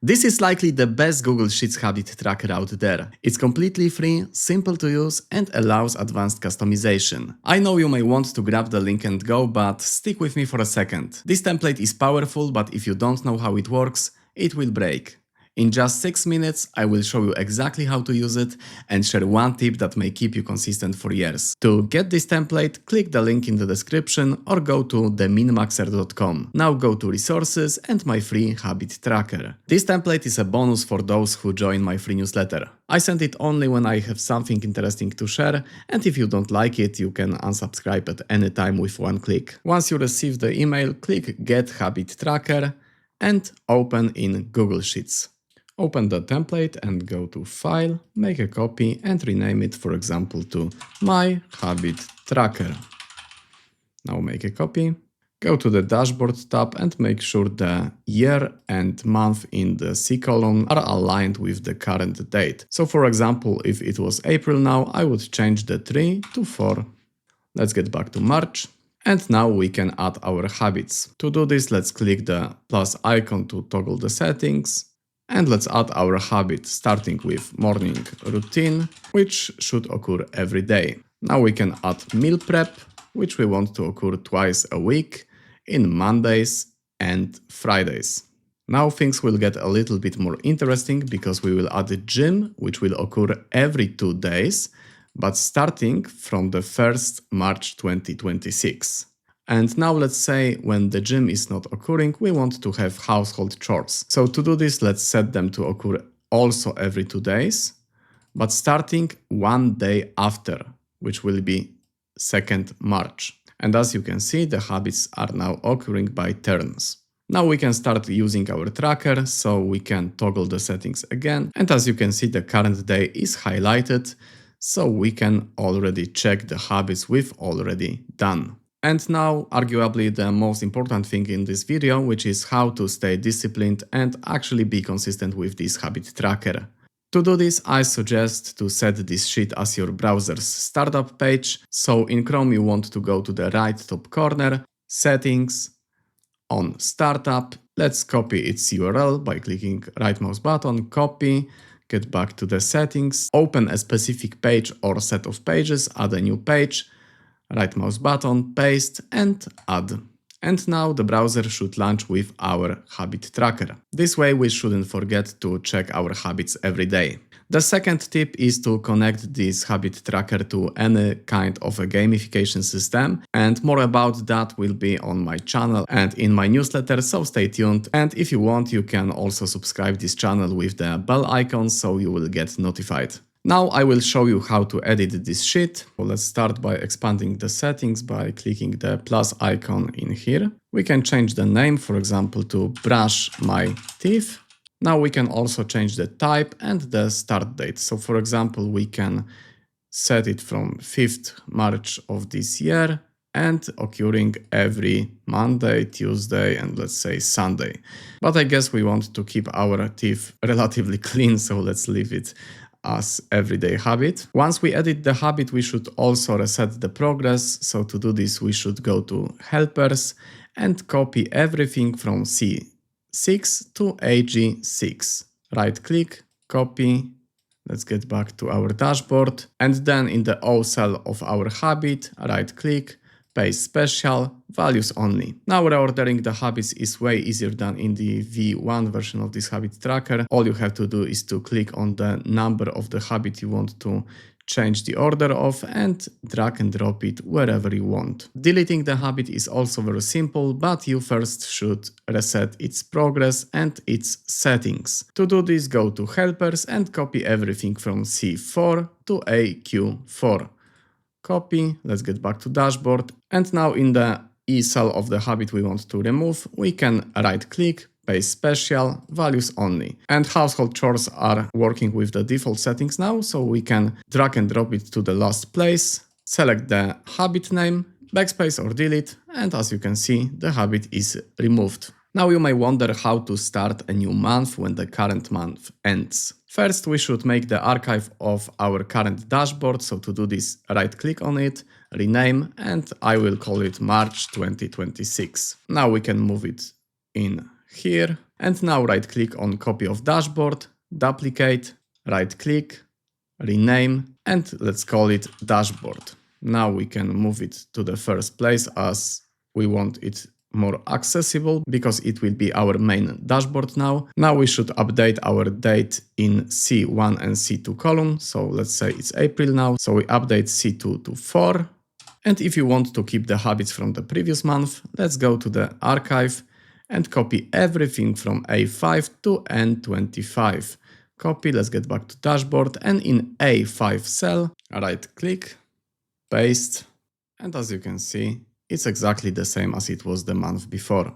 This is likely the best Google Sheets habit tracker out there. It's completely free, simple to use, and allows advanced customization. I know you may want to grab the link and go, but stick with me for a second. This template is powerful, but if you don't know how it works, it will break. In just 6 minutes, I will show you exactly how to use it and share one tip that may keep you consistent for years. To get this template, click the link in the description or go to theminmaxer.com. Now go to resources and my free habit tracker. This template is a bonus for those who join my free newsletter. I send it only when I have something interesting to share, and if you don't like it, you can unsubscribe at any time with one click. Once you receive the email, click Get Habit Tracker and open in Google Sheets. Open the template and go to File, make a copy and rename it, for example, to My Habit Tracker. Now make a copy. Go to the Dashboard tab and make sure the year and month in the C column are aligned with the current date. So for example, if it was April now, I would change the 3 to 4. Let's get back to March. And now we can add our habits. To do this, let's click the plus icon to toggle the settings. And let's add our habit, starting with morning routine, which should occur every day. Now we can add meal prep, which we want to occur twice a week, in Mondays and Fridays. Now things will get a little bit more interesting because we will add a gym, which will occur every 2 days, but starting from the 1st March 2026. And now let's say when the gym is not occurring, we want to have household chores. So to do this, let's set them to occur also every 2 days, but starting 1 day after, which will be 2nd March. And as you can see, the habits are now occurring by turns. Now we can start using our tracker, so we can toggle the settings again. And as you can see, the current day is highlighted, so we can already check the habits we've already done. And now, arguably the most important thing in this video, which is how to stay disciplined and actually be consistent with this habit tracker. To do this, I suggest to set this sheet as your browser's startup page. So in Chrome, you want to go to the right top corner, Settings, on Startup. Let's copy its URL by clicking right mouse button, copy, get back to the settings, open a specific page or set of pages, add a new page, right mouse button, paste and add. And now the browser should launch with our habit tracker. This way we shouldn't forget to check our habits every day. The second tip is to connect this habit tracker to any kind of a gamification system, and more about that will be on my channel and in my newsletter, so stay tuned. And if you want, you can also subscribe this channel with the bell icon so you will get notified. Now I will show you how to edit this sheet. Well, let's start by expanding the settings by clicking the plus icon in here. We can change the name, for example, to brush my teeth. Now we can also change the type and the start date. So for example, we can set it from 5th March of this year and occurring every Monday, Tuesday, and let's say Sunday. But I guess we want to keep our teeth relatively clean, so let's leave it as everyday habit. Once we edit the habit, we should also reset the progress. So to do this, we should go to helpers and copy everything from C6 to AG6. Right click, copy. Let's get back to our dashboard. And then in the O cell of our habit, right click, paste special, values only. Now reordering the habits is way easier than in the V1 version of this habit tracker. All you have to do is to click on the number of the habit you want to change the order of and drag and drop it wherever you want. Deleting the habit is also very simple, but you first should reset its progress and its settings. To do this, go to helpers and copy everything from C4 to AQ4. Copy, let's get back to dashboard. And now in the E cell of the habit we want to remove, we can right click, paste special, values only. And household chores are working with the default settings now, so we can drag and drop it to the last place, select the habit name, backspace or delete, and as you can see, the habit is removed. Now you may wonder how to start a new month when the current month ends. First, we should make the archive of our current dashboard. So to do this, right click on it, rename, and I will call it March 2026. Now we can move it in here. And now right click on copy of dashboard, duplicate, right click, rename, and let's call it dashboard. Now we can move it to the first place as we want it more accessible because it will be our main dashboard now. Now we should update our date in C1 and C2 column. So let's say it's April now. So we update C2 to 4. And if you want to keep the habits from the previous month, let's go to the archive and copy everything from A5 to N25. Copy, let's get back to dashboard, and in A5 cell, right click, paste, and as you can see, it's exactly the same as it was the month before.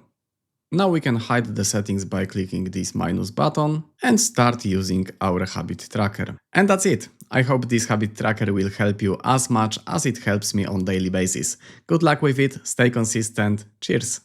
Now we can hide the settings by clicking this minus button and start using our habit tracker. And that's it. I hope this habit tracker will help you as much as it helps me on daily basis. Good luck with it, stay consistent, cheers!